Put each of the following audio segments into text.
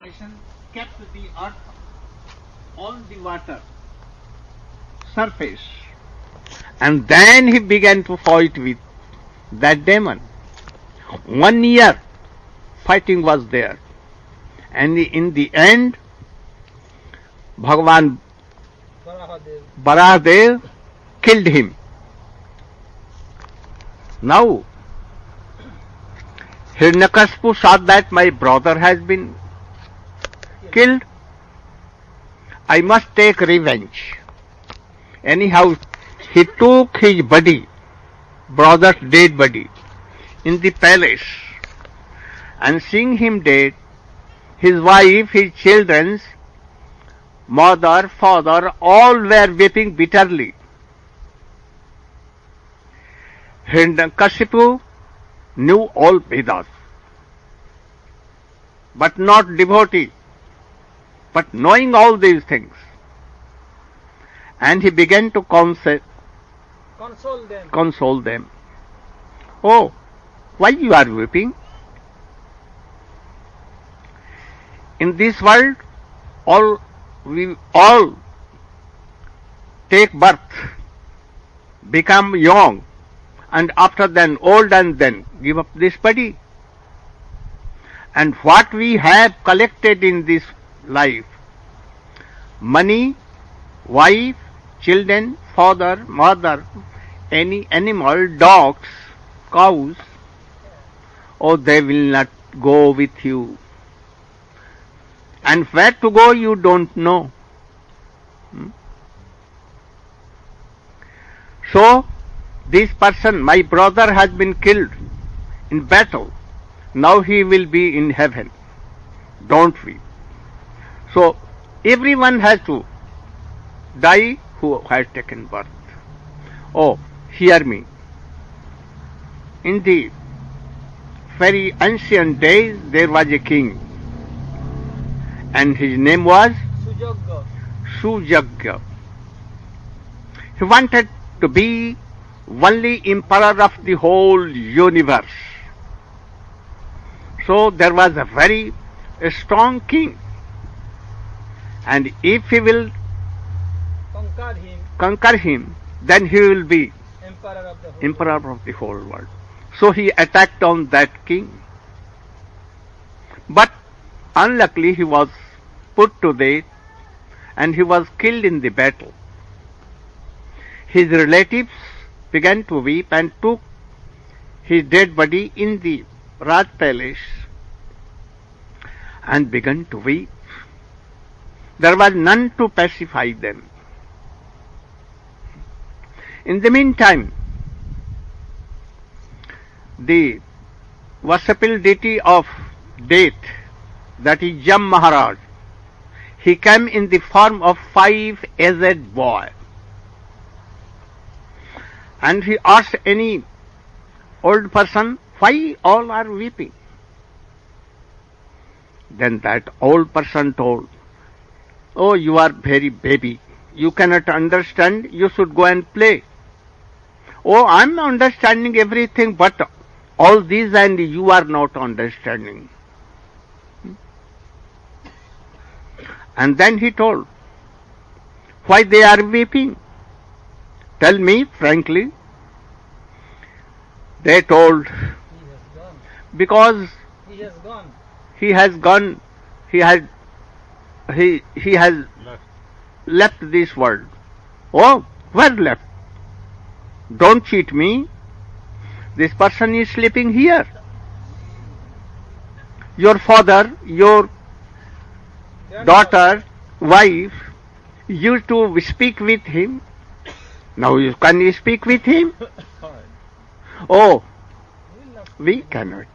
kept the earth on the water surface, and then he began to fight with that demon. 1 year fighting was there, and in the end Bhagavan Barahadev killed him. Now Hiranyakashipu saw that my brother has been killed. I must take revenge. Anyhow, he took his body, brother's dead body, in the palace, and seeing him dead, his wife, his children's mother, father, all were weeping bitterly. Hiranyakashipu knew all Vedas, but not devotee, but knowing all these things, and he began to console them. Oh, why you are weeping? In this world, we all take birth, become young, and after then old, and then give up this body. And what we have collected in this life, money, wife, children, father, mother, any animal, dogs, cows, oh, they will not go with you. And where to go you don't know. So, this person, my brother, has been killed in battle. Now he will be in heaven. Don't weep. So, everyone has to die who has taken birth. Oh, hear me. In the very ancient days, there was a king, and his name was Sujagya. He wanted to be only emperor of the whole universe. So there was a very strong king, and if he will conquer him, then he will be emperor of the whole world. So he attacked on that king, but unluckily he was put to death, and he was killed in the battle. His relatives began to weep and took his dead body in the Raj palace and began to weep. There was none to pacify them. In the meantime, the worshipful deity of death, that is Nrsimha Maharaj, he came in the form of 5 aged boy, and he asked any old person, why all are weeping? Then that old person told, oh, you are very baby, you cannot understand, you should go and play. Oh, I am understanding everything, but all these and you are not understanding. And then he told, why they are weeping? Tell me frankly. They told, because he has gone, he has left this world. Oh, where left? Don't cheat me. This person is sleeping here. Your father, your daughter, wife used to speak with him. Now can you speak with him? Oh, we cannot.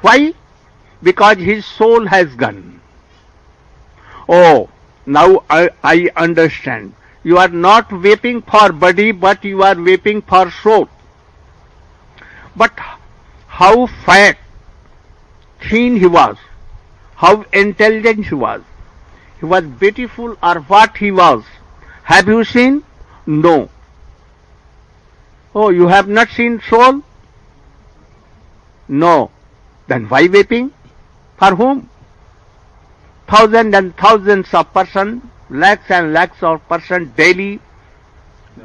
Why? Because his soul has gone. Oh, now I understand. You are not weeping for body, but you are weeping for soul. But how fat, thin he was, how intelligent he was beautiful, or what he was. Have you seen? No. Oh, you have not seen soul? No. Then why weeping? For whom? thousands and thousands of persons, lakhs and lakhs of persons daily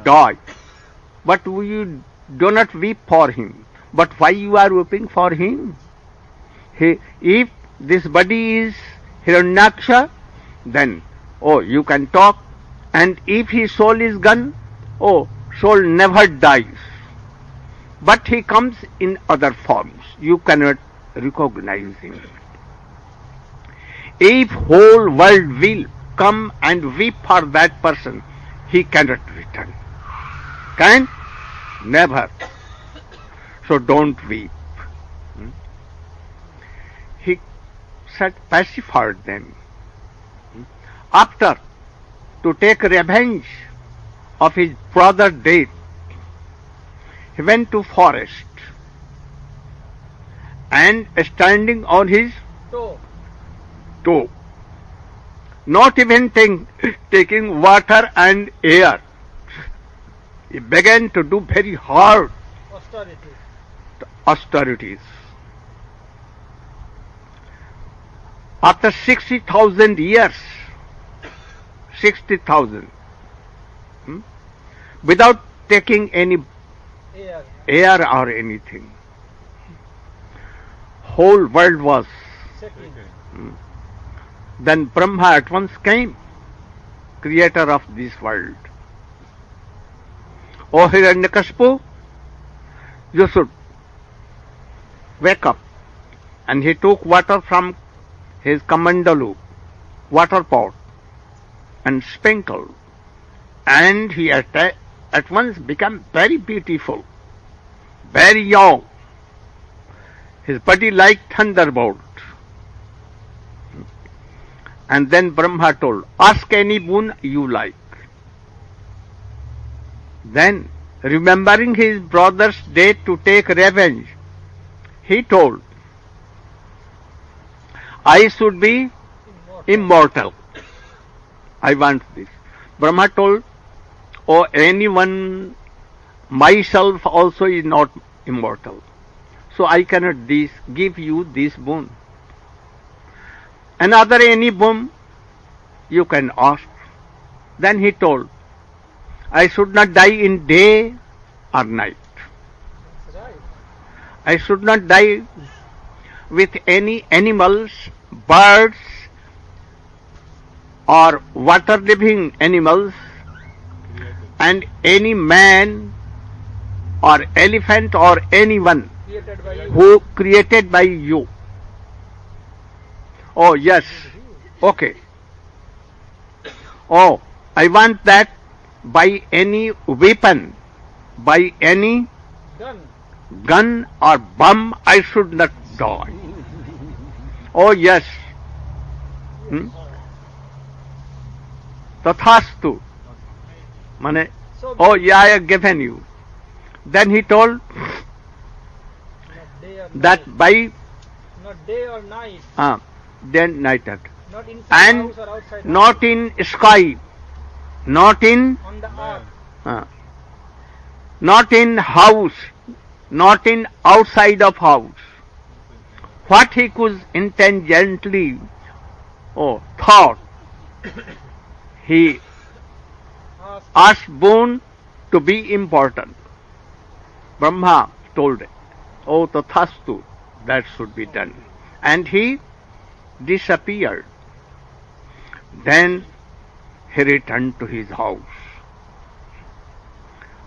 die. But we do not weep for him. But why you are weeping for him? If this body is Hiranyaksha, then, oh, you can talk. And if his soul is gone, oh, soul never dies. But he comes in other forms. You cannot recognize him. If whole world will come and weep for that person, he cannot return. Can? Never. So don't weep. He said, pacified them. After, to take revenge of his brother's death, he went to forest and standing on his toe, not even taking water and air, he began to do very hard austerities. After 60,000 years, 60,000, without taking any air or anything, whole world was. Then Brahma at once came, creator of this world. O Hiranyakashipu, you should wake up. And he took water from his kamandalu, water pot, and sprinkled. And he at once became very beautiful, very young. His body like thunderbolt. And then Brahma told, ask any boon you like. Then, remembering his brother's death to take revenge, he told, I should be immortal. I want this. Brahma told, oh, anyone, myself also is not immortal. So I cannot give you this boon. Another any boon you can ask. Then he told, I should not die in day or night. I should not die with any animals, birds, or water-living animals, and any man or elephant or anyone who created by you. Oh, yes. Okay. Oh, I want that by any weapon, by any gun or bomb, I should not die. Oh, yes. Tathastu. Mane, oh, yeah, I have given you. Then he told that by not day or night, then night not inside and house or outside not house, in sky, not in on the earth, not in house, not in outside of house. What he could intelligently thought, he asked boon to be important. Brahma told, oh, tathastu, that should be done. And he disappeared. Then he returned to his house.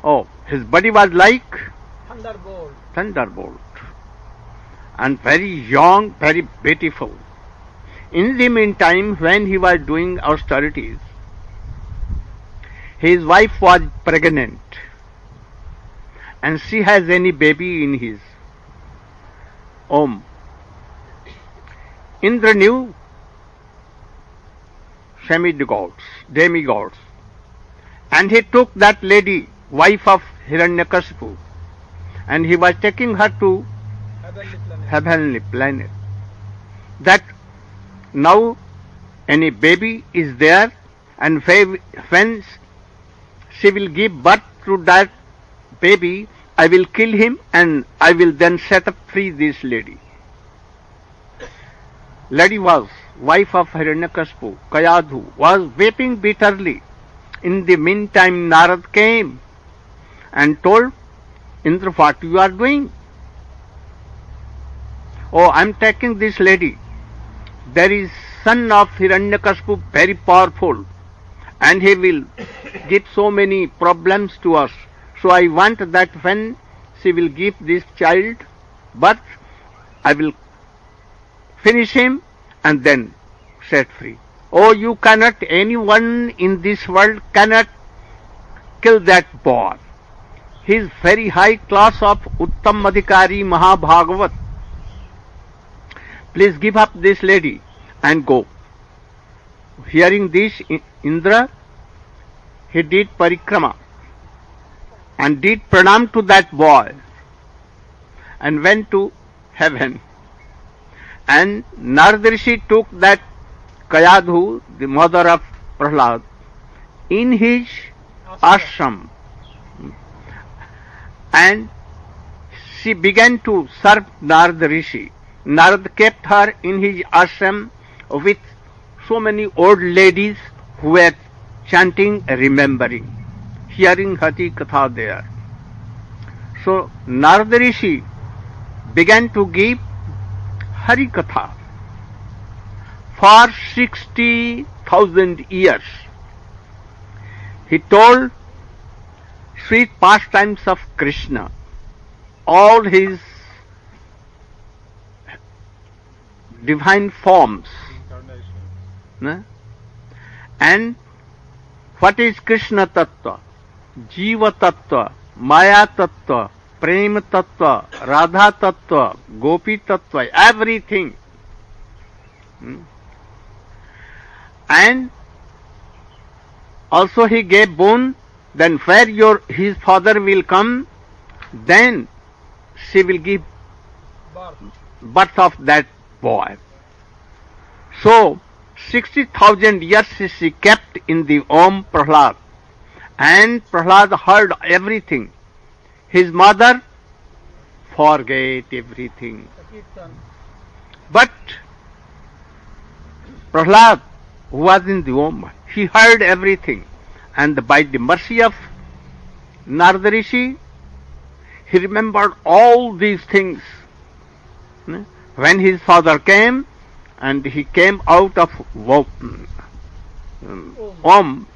Oh, his body was like thunderbolt, and very young, very beautiful. In the meantime, when he was doing austerities, his wife was pregnant, and she has any baby in his womb. Indra knew demigods, and he took that lady, wife of Hiranyakashipu, and he was taking her to heavenly planet. That now any baby is there, and when she will give birth to that baby, I will kill him and I will then set up free this lady. Lady was wife of Hiranyakashipu, Kayadhu, was weeping bitterly. In the meantime, Narad came and told Indra, what you are doing? Oh, I am taking this lady. There is son of Hiranyakashipu, very powerful, and he will give so many problems to us. So I want that when she will give this child birth, I will finish him and then set free. Oh, you cannot, anyone in this world cannot kill that boy. He is very high class of Uttam Adhikari Mahabhagavat. Please give up this lady and go. Hearing this, Indra, he did parikrama and did pranam to that boy and went to heaven. And Narad Rishi took that Kayadhu, the mother of Prahlad, in his ashram, and she began to serve Narad Rishi. Narad kept her in his ashram with so many old ladies who were chanting, remembering, hearing Hari Katha there. So Narad Rishi began to give Hari Katha for 60,000 years. He told sweet pastimes of Krishna, all his divine forms. And what is Krishna Tattva, Jiva Tattva, Maya Tattva, Prema Tattva, Radha Tattva, Gopi Tattva, everything. And also he gave boon, then where his father will come, then she will give birth of that boy. So 60,000 years she kept in the Om Prahlad, and Prahlad heard everything. His mother forget everything. But Prahlad, who was in the Om, he heard everything, and by the mercy of Narad Rishi, he remembered all these things. When his father came, and he came out of Om,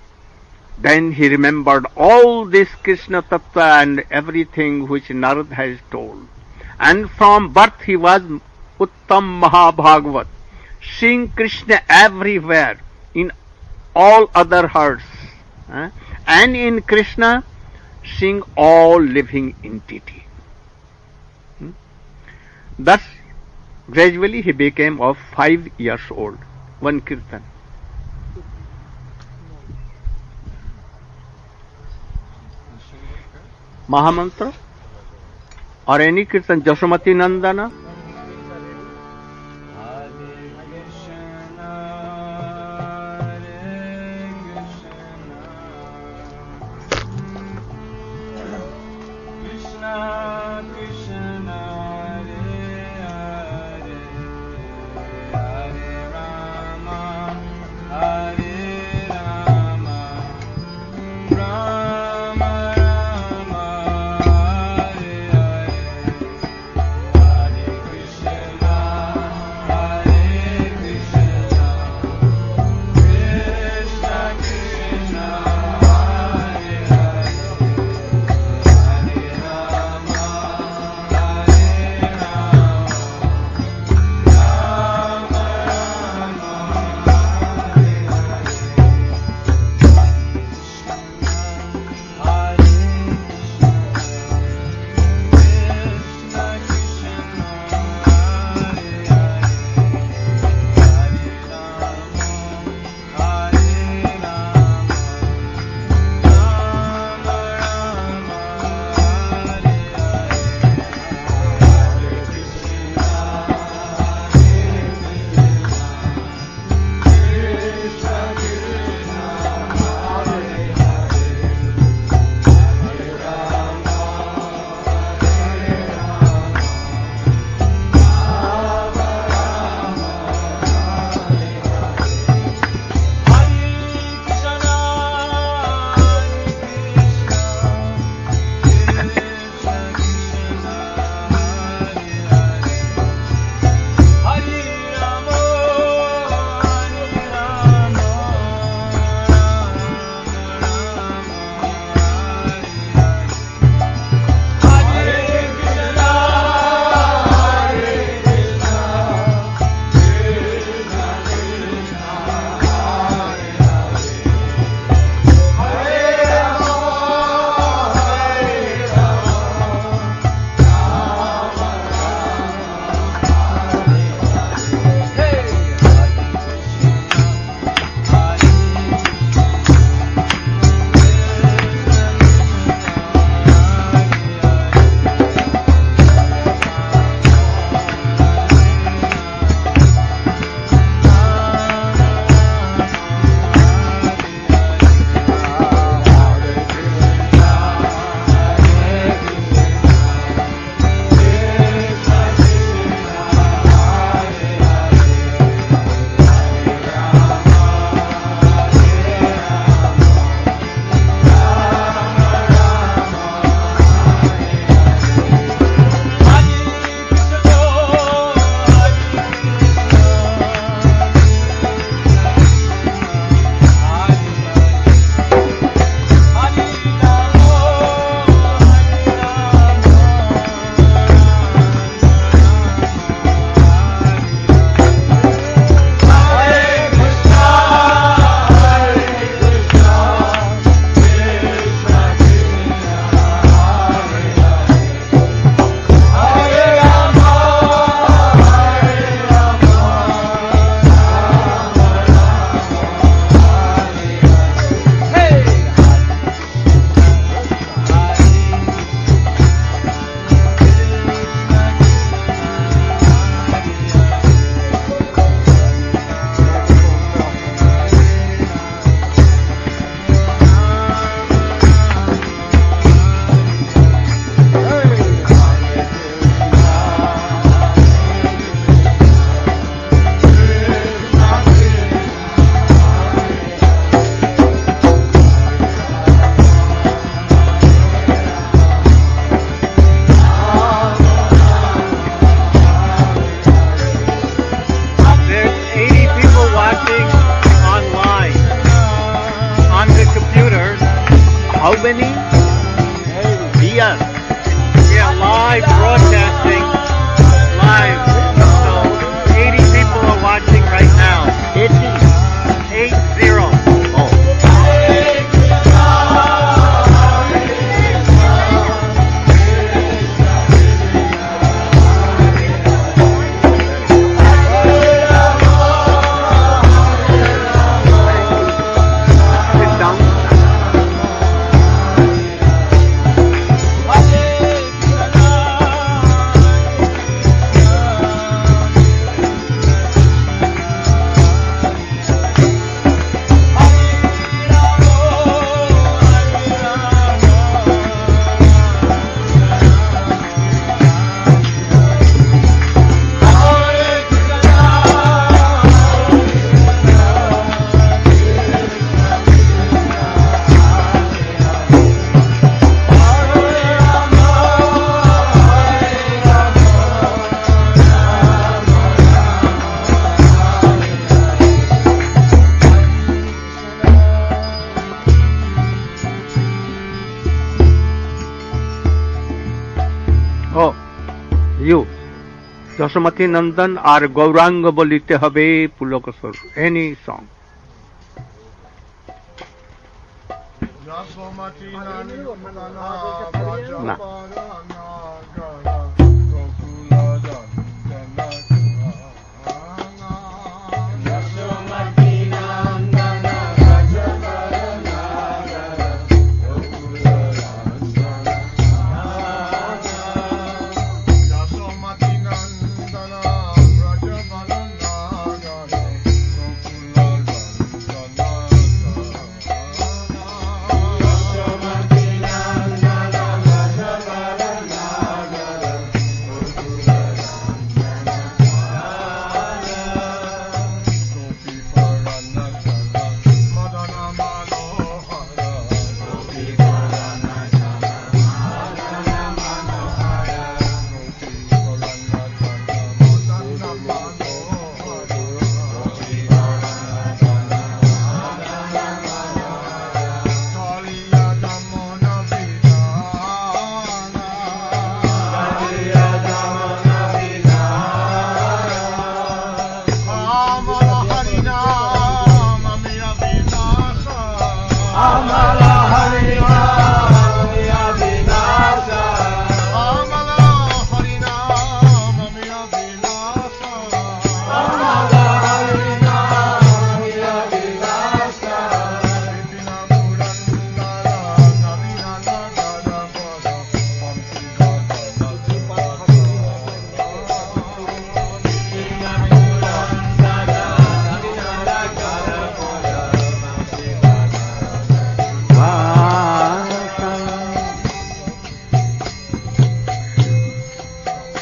then he remembered all this Krishna Tattva and everything which Narad has told. And from birth he was Uttam Mahabhagavat, seeing Krishna everywhere, in all other hearts, and in Krishna seeing all living entity. Thus, gradually he became of 5 years old. One kirtan. Mahamantra or any kirtan, Jashamati Nandana. any? Here. Yeah, live broadcasting. Live. So 80 people are watching right now. 80. 80. Oh. Sit down. Oh, you, Jasmati Nandan আর গৌরাঙ্গ বলিতে হবে পুলকেশ্বর, any song. না।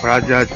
Prahlad.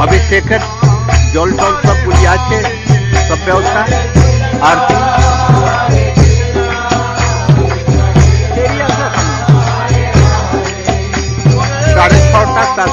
অভিষেকের জল টল সব পুরি আছে, সব ব্যবস্থা আরতি সাড়ে 6টা 7টা।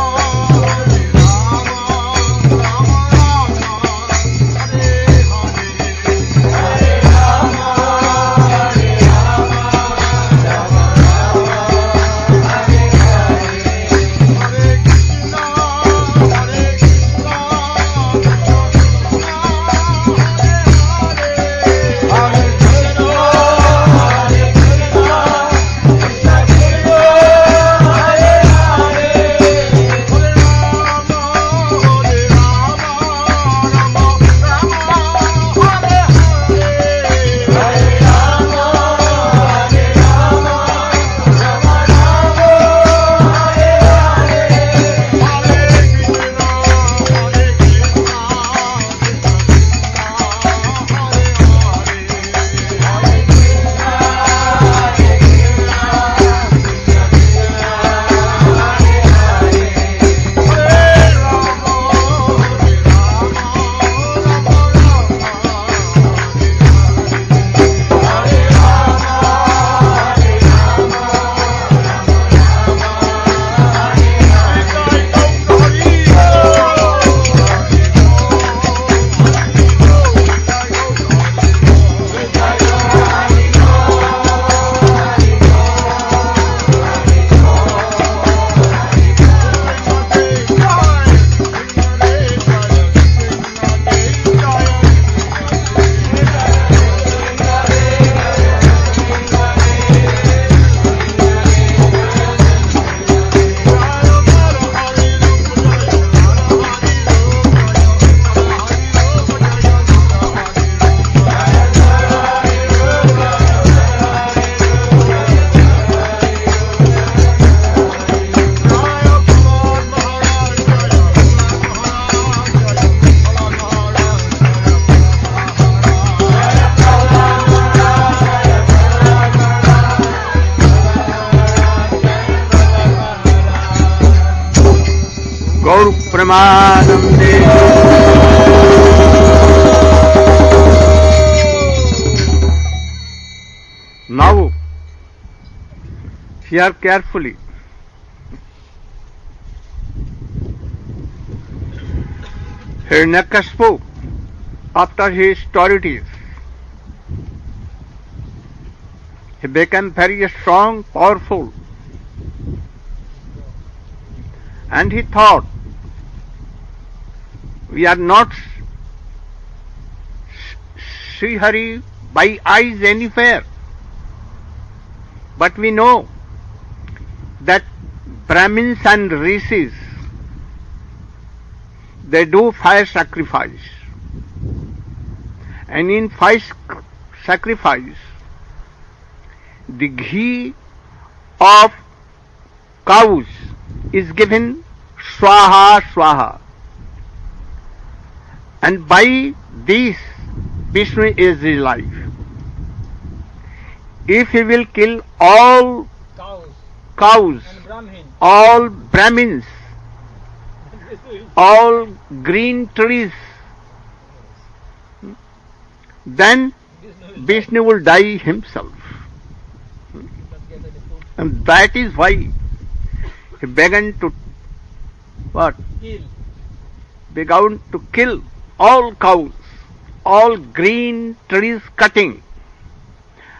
गौर प्रमानंदे। Now, hear carefully. Hiranyakashipu, after his authorities, he became very strong, powerful, and he thought, we are not Sri Hari by eyes anywhere, but we know that Brahmins and Rishis, they do fire sacrifice, and in fire sacrifice, the ghee of cows is given swaha swaha, and by this Vishnu is alive. If he will kill all cows, all Brahmins, all green trees, then Vishnu will die himself. And that is why he began to what? Began to kill all cows, all green trees cutting,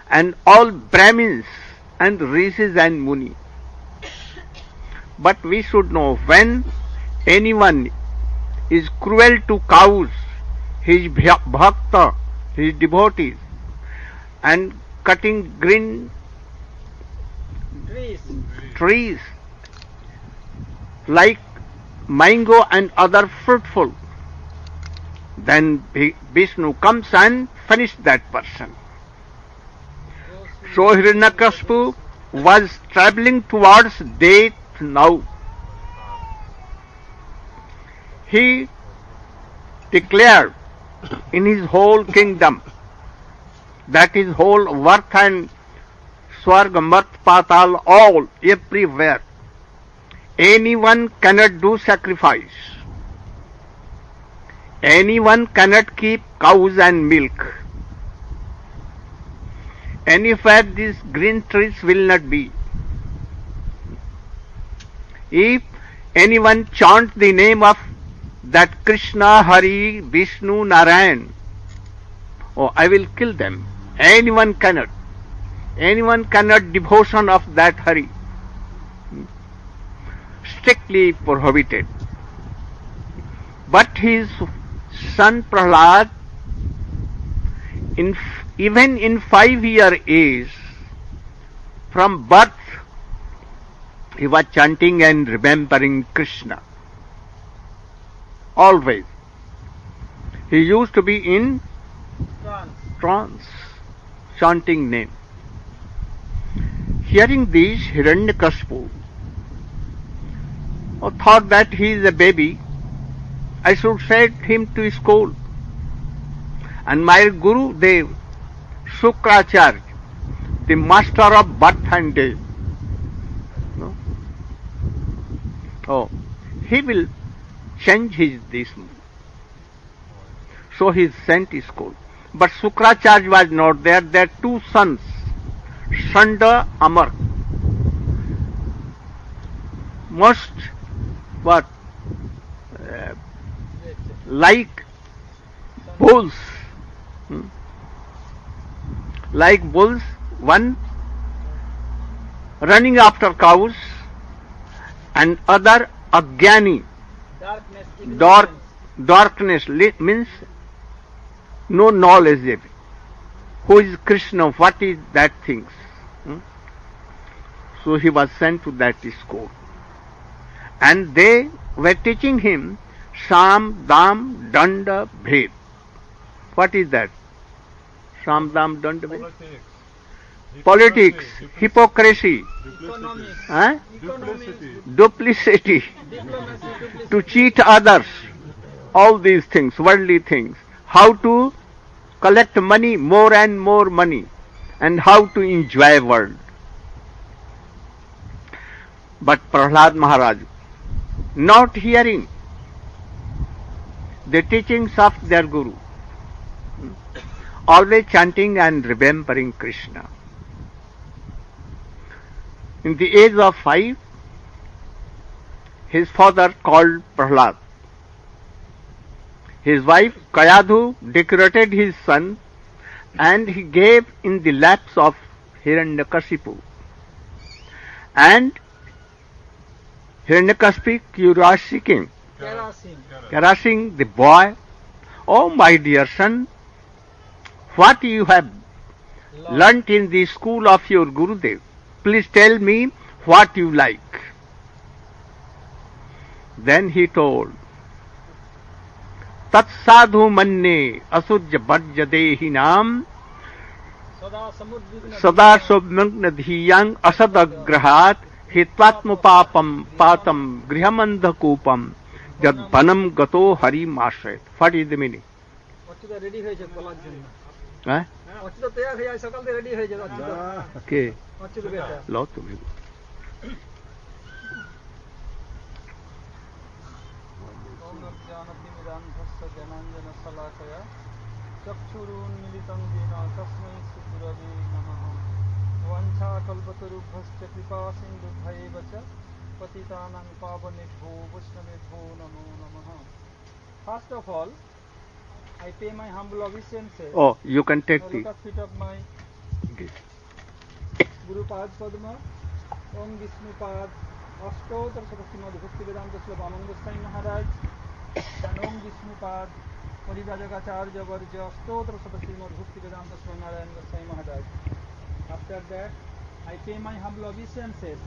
and all Brahmins and Rishis and Muni. But we should know, when anyone is cruel to cows, his bhakta, his devotees, and cutting green trees like mango and other fruitful, then Vishnu comes and finishes that person. So Hiranyakashipu was travelling towards death now. He declared in his whole kingdom, that is whole worth and Swarga, Marth, Patal, all, everywhere, anyone cannot do sacrifice anyone cannot keep cows and milk. Anywhere these green trees will not be. If anyone chant the name of that Krishna, Hari, Vishnu, Narayan, oh, I will kill them. Anyone cannot. Anyone cannot devotion of that Hari. Strictly prohibited. But his son Prahlad, even in 5-year age, from birth, he was chanting and remembering Krishna. Always. He used to be in trance, chanting name. Hearing this, Hiranyakashipu thought that he is a baby. I should send him to school. And my Guru Dev, Shukracharya, the master of birth and death, no? Oh, he will change this. So he is sent to school. But Shukracharya was not there. Their two sons, Sanda, Amar, most what like bulls, like bulls, one running after cows and other Agyani, darkness means no knowledge. Who is Krishna? What is that things? So he was sent to that school. And they were teaching him Sam, Dam, Danda, Bhed. What is that? Sam, Dam, Danda, Bhed? Politics, hypocrisy, duplicity, to cheat others, all these things, worldly things. How to collect money, more and more money, and how to enjoy world. But Prahlad Maharaja, not hearing the teachings of their Guru, always chanting and remembering Krishna. In the age of 5, his father called Prahlad. His wife Kayadhu decorated his son and he gave in the laps of Hiranyakashipu. And Hiranyakashipu curiosity, caressing the boy, "Oh my dear son, what you have learnt in the school of your Gurudev? Please tell me what you like." Then he told, "Tat sadhu manne asujya bhajya dehinam sada submagna dhiyang asadagrahat hitvatma papam patam grihamandha kupam jad banam gato hari mashet." What is the meaning? Okay. Lot of people. First of all, I pay my humble obeisances. Oh, you can take the lotus feet of my Guru Pad Padma, Om Vishnu Pad, Ashtotar Sadhaki Madhu Bhakti Vedanta Srila Nrsimha Maharaj, and Om Vishnu Pad, Parivajagacharya Varja, Ashtotar Sadhaki Madhu Bhakti Vedanta Srila Nrsimha Maharaj. After that, I pay my humble obeisances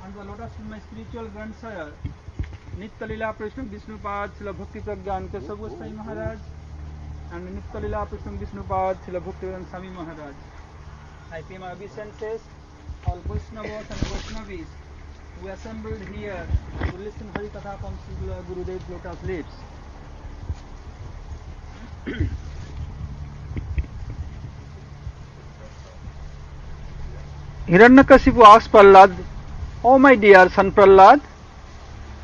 on the lotus of my spiritual grandsire, Nitya Lila Prishna Vishnu Pad, Srila Bhakti Pragyan Keshav Goswami Maharaj, and Nitya Lila Prishna Vishnu Pad, Srila Bhakti Vedanta Swami Maharaj. I pay my obeisances all Vaishnavas and Vaishnavis who assembled here to listen Hari Katha from Srila Gurudev's lotus lips. Hiranyakashipu asked Prahlad, "Oh my dear son Prahlad,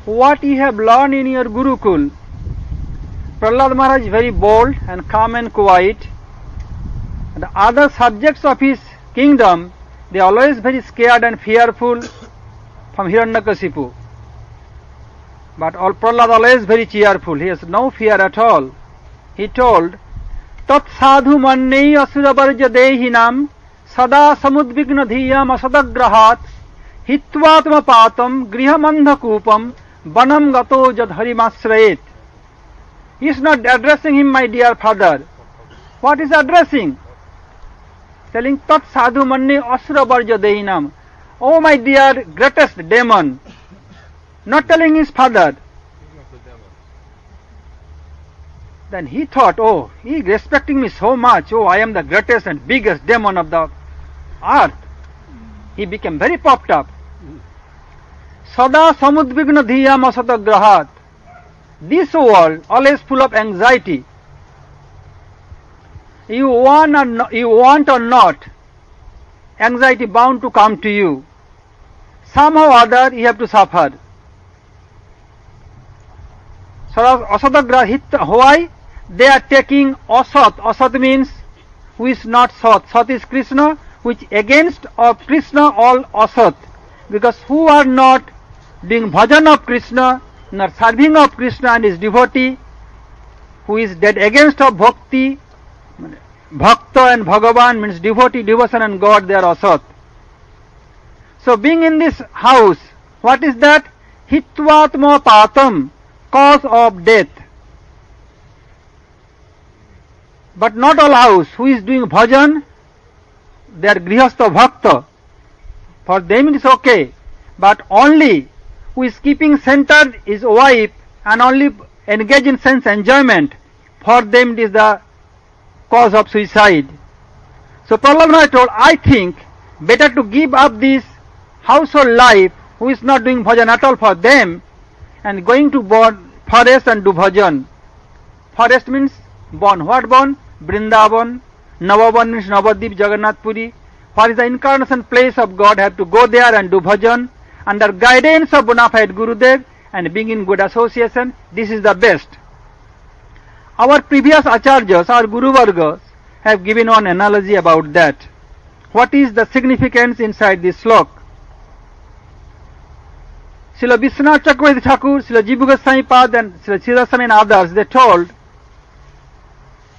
what you have learned in your Gurukul? Prahlad Maharaj is very bold and calm and quiet. And the other subjects of his kingdom, they are always very scared and fearful from Hiranyakashipu. But Prahlad always very cheerful. He has no fear at all. He told, Tat sadhu mannei asuravarja dehinam sada samudvigna dhiyam asadagrahat hitvatma patam grihamandha kupam banam gato jad harimasrayet. He is not addressing him, my dear father. What is addressing? Telling Tat sadhu mannei asuravarja dehinam. Oh my dear greatest demon. Not telling his father. Then he thought, oh, he is respecting me so much. Oh, I am the greatest and biggest demon of the earth. He became very puffed up. Sada samudvigna dhiyam asadagrahat. This world always full of anxiety. You want or not, anxiety bound to come to you. Somehow or other you have to suffer. So asadagraha, why? They are taking asat. Asat means who is not sat. Sat is Krishna, which against of Krishna all asat. Because who are not doing bhajan of Krishna, not serving of Krishna and his devotee, who is dead against of bhakti, bhakta and bhagavan means devotee, devotion and God, they are asat. So being in this house, what is that? Hitvatma patam, cause of death. But not all house, who is doing bhajan, they are grihastha bhakta. For them it is okay. But only who is keeping centered his wife and only engage in sense enjoyment, for them it is the cause of suicide. So Prahlad Maharaj told, I think better to give up this household life, who is not doing bhajan at all for them, and going to forest and do bhajan. Forest means born. What born? Vrindavan. Navavan means Navadip, Jagannath Puri. For is the incarnation place of God, have to go there and do bhajan under guidance of bona fide Gurudev and being in good association. This is the best. Our previous acharyas, our Guru Vargas, have given one analogy about that. What is the significance inside this slok? Srila Vishwanath Chakravarti Thakur, Srila Jiva Goswami Pad and Srila Sridhar and others, they told,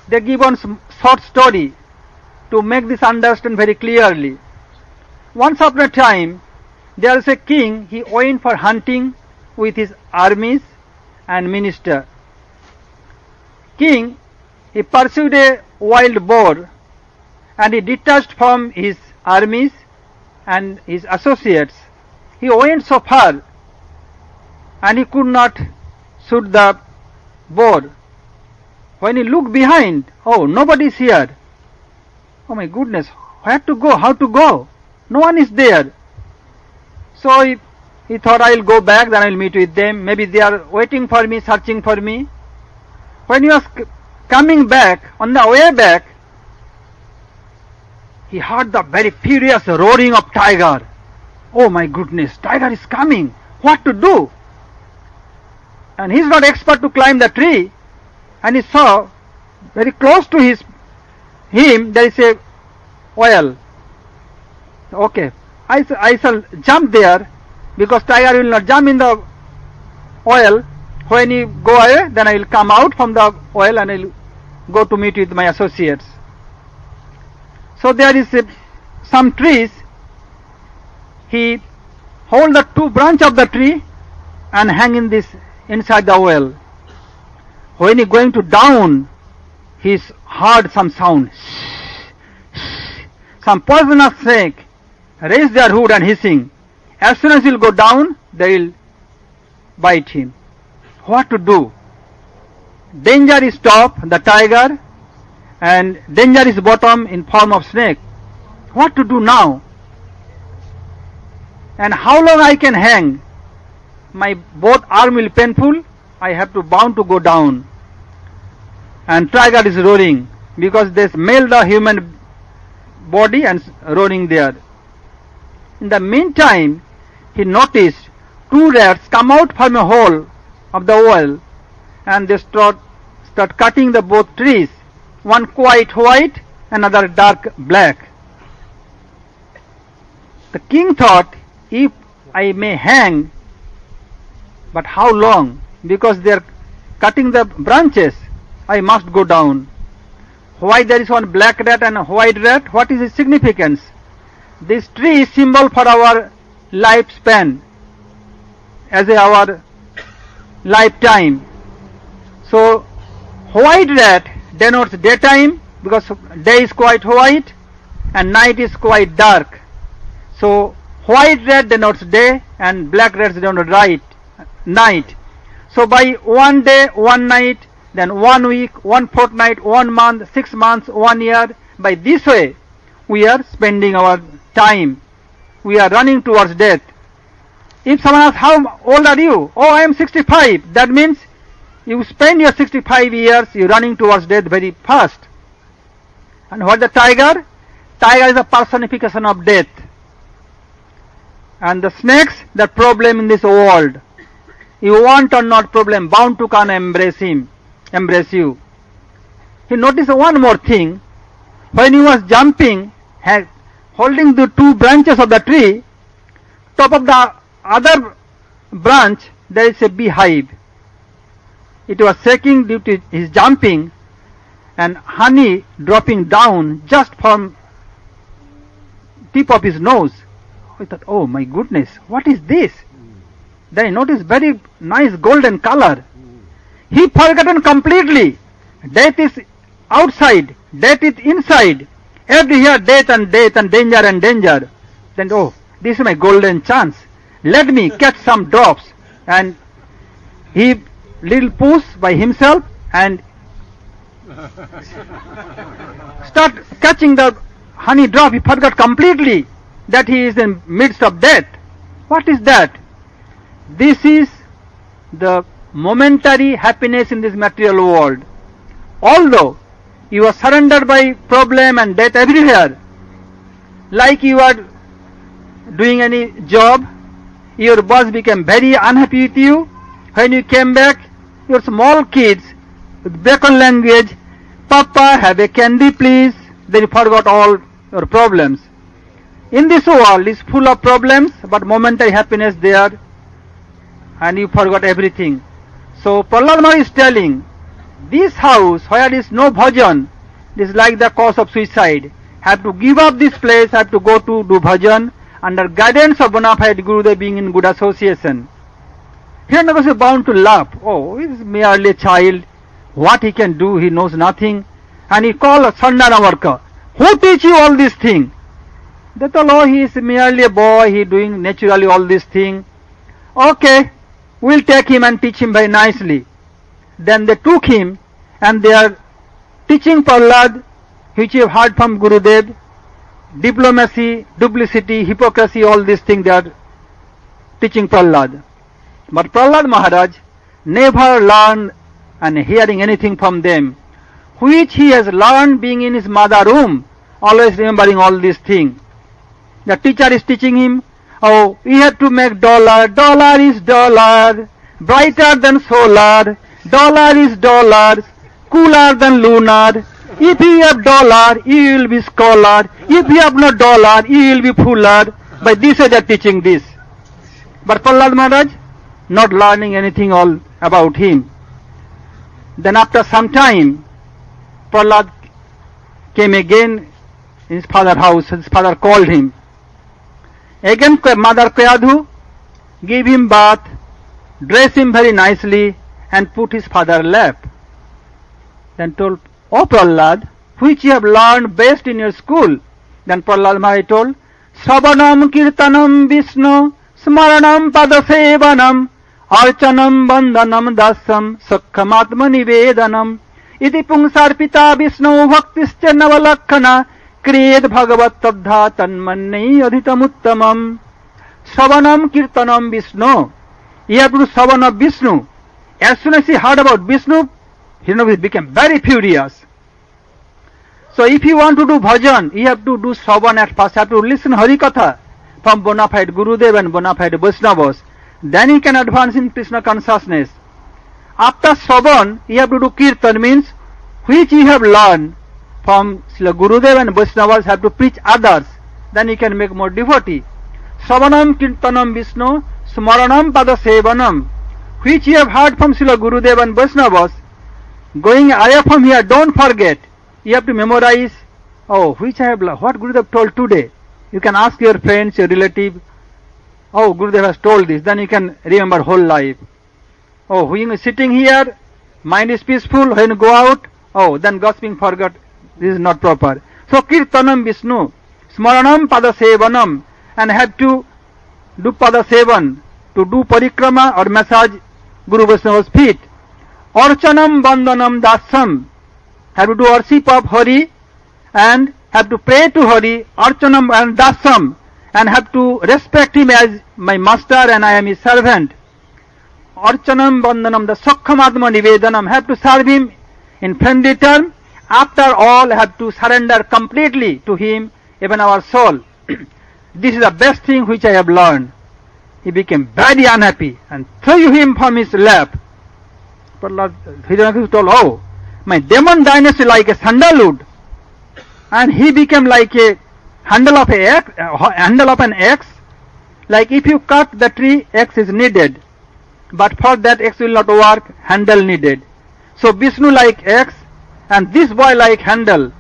they give one short story to make this understand very clearly. Once upon a time, there is a king, he went for hunting with his armies and minister. King, he pursued a wild boar and he detached from his armies and his associates. He went so far and he could not shoot the boar. When he looked behind, oh, nobody is here. Oh my goodness, where to go, how to go? No one is there. So he thought, I will go back, then I will meet with them. Maybe they are waiting for me, searching for me. When he was coming back, on the way back, he heard the very furious roaring of tiger. Oh my goodness, tiger is coming. What to do? And he is not expert to climb the tree. And he saw very close to him there is a well. Okay, I shall jump there, because tiger will not jump in the oil. When he go away, then I will come out from the oil and I will go to meet with my associates. So there is some trees. He hold the two branch of the tree and hang in this inside the oil. When he going to down, he heard some sound. Some poisonous snake raise their hood and hissing. As soon as he will go down, they will bite him. What to do? Danger is top, the tiger, and danger is bottom in form of snake. What to do now? And how long I can hang? My both arm will painful. I have to bound to go down. And tiger is roaring, because they smell the human body and roaring there. In the meantime, he noticed two rats come out from a hole of the oil, and they start start cutting the both trees, one quite white, another dark black. The king thought, if I may hang, but how long? Because they are cutting the branches, I must go down. Why there is one black rat and a white rat? What is its significance? This tree is symbol for our lifespan, as our lifetime. So white rat denotes daytime, because day is quite white and night is quite dark. So white rat denotes day and black rat denotes night. So by 1 day, 1 night, then 1 week, 1 fortnight, 1 month, 6 months, 1 year, by this way we are spending our time. We are running towards death. If someone asks, how old are you? Oh, I am 65. That means you spend your 65 years, you are running towards death very fast. And what the tiger? Tiger is a personification of death. And the snakes, the problem in this world. You want or not problem, bound to come embrace you. He noticed one more thing. When he was jumping, holding the two branches of the tree, top of the other branch there is a beehive. It was shaking due to his jumping, and honey dropping down just from tip of his nose. I thought, oh my goodness, what is this? Then he noticed very nice golden color. He forgotten completely. Death is outside, death is inside. Every year death and danger and danger. Then, oh, this is my golden chance. Let me catch some drops. And he little push by himself and start catching the honey drop. He forgot completely that he is in midst of death. What is that? This is the momentary happiness in this material world. Although you are surrendered by problem and death everywhere, like you are doing any job, your boss became very unhappy with you. When you came back, your small kids with broken language, Papa, have a candy please. Then you forgot all your problems. In this world is full of problems, but momentary happiness there, and you forgot everything. So Prahlad Maharaja is telling, this house where is no bhajan, this is like the cause of suicide. Have to give up this place, have to go to do bhajan under guidance of bona fide Gurudev, being in good association. Hiranyakashipu is bound to laugh. Oh, he is merely a child. What he can do, he knows nothing. And he called a Sandana worker. Who teach you all these things? They told, oh, he is merely a boy, he is doing naturally all these things. Okay, we'll take him and teach him very nicely. Then they took him and they are teaching Prahlad, which you have heard from Gurudev, diplomacy, duplicity, hypocrisy, all these things they are teaching Prahlad. But Prahlad Maharaj never learned and hearing anything from them, which he has learned being in his mother room, always remembering all these things. The teacher is teaching him, oh, we have to make dollar, dollar is dollar, brighter than solar, dollar is dollars, cooler than lunar. If you have dollar, you will be scholar. If you have no dollar, you will be fuller. By this way they are teaching this. But Prahlad Maharaj, not learning anything all about him. Then after some time, Prahlad came again in his father's house. His father called him. Again Mother Kayadhu gave him bath, dressed him very nicely, and put his father's lap. Then told, oh Prahlad, which you have learned best in your school? Then Prahlad Maharaj told, Savanam Kirtanam Vishnu, Smaranam Padasevanam, Archanam Bandhanam Dasam, Sakkhamatma Nivedanam, Iti Pungsarpita Vishnu Bhaktischa Navalakkana, Kriyed Bhagavat Tabdha Tanmannai Adhitamuttamam. Savanam Kirtanam Vishnu. You have to do Savan of Vishnu. As soon as he heard about Vishnu, he became very furious. So if you want to do bhajan, you have to do Savan at first. You have to listen Harikatha from bona fide Gurudev and bona fide Vaishnavas. Then he can advance in Krishna consciousness. After Shravan, you have to do Kirtan, means which you have learned from Srila Gurudev and Vaishnavas have to preach others. Then you can make more devotee. Shravanam Kirtanam Vishnu Smaranam Pada Sevanam, which you have heard from Srila Gurudev and Vaishnavas. Going away from here, don't forget. You have to memorize. Oh, which I have learned, what Gurudev told today. You can ask your friends, your relative. Oh, Gurudev has told this. Then you can remember whole life. Oh, when you are sitting here, mind is peaceful. When you go out, oh, then gossiping forgot. This is not proper. So Kirtanam Vishnu, Smaranam Pada Sevanam, and have to do Pada Sevan, to do parikrama or massage Guru Vaishnava's feet. Archanam Bandhanam Dasam, have to do worship of Hari and have to pray to Hari, Archanam and Dasam, and have to respect him as my master and I am his servant. Archanam Bandhanam, the Sakkhamadma Nivedanam, have to serve him in friendly term. After all, have to surrender completely to him, even our soul. This is the best thing which I have learned. He became very unhappy and threw him from his lap. Prahlad told, oh, my demon dynasty like a sandalwood, and he became like a handle of an axe. Like if you cut the tree, axe is needed, but for that axe will not work, handle needed. So Vishnu like axe, and this boy like handle.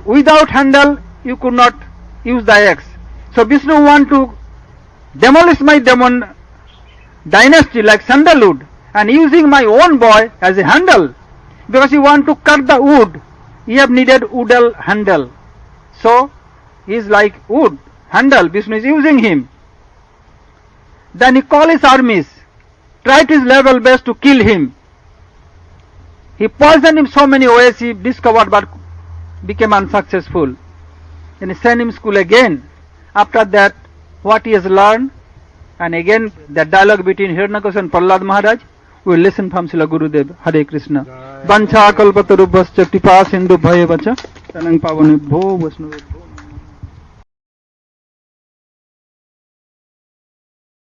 Without handle, you could not use the axe. So Vishnu want to demolish my demon dynasty like sandalwood, and using my own boy as a handle, because you want to cut the wood, you have needed woodal handle. So he is like wood handle, Vishnu is using him. Then he called his armies, tried his level best to kill him. He poisoned him so many ways, he discovered, but became unsuccessful. Then he sent him school again. After that, what he has learned, and again the dialogue between Hiranyakashipu and Prahlad Maharaj, we will listen from Srila Gurudev. Hare Krishna. Vancha kalpatarubhascha kripa sindhu bhaya vacha tanang pavane bho vaishnave bho.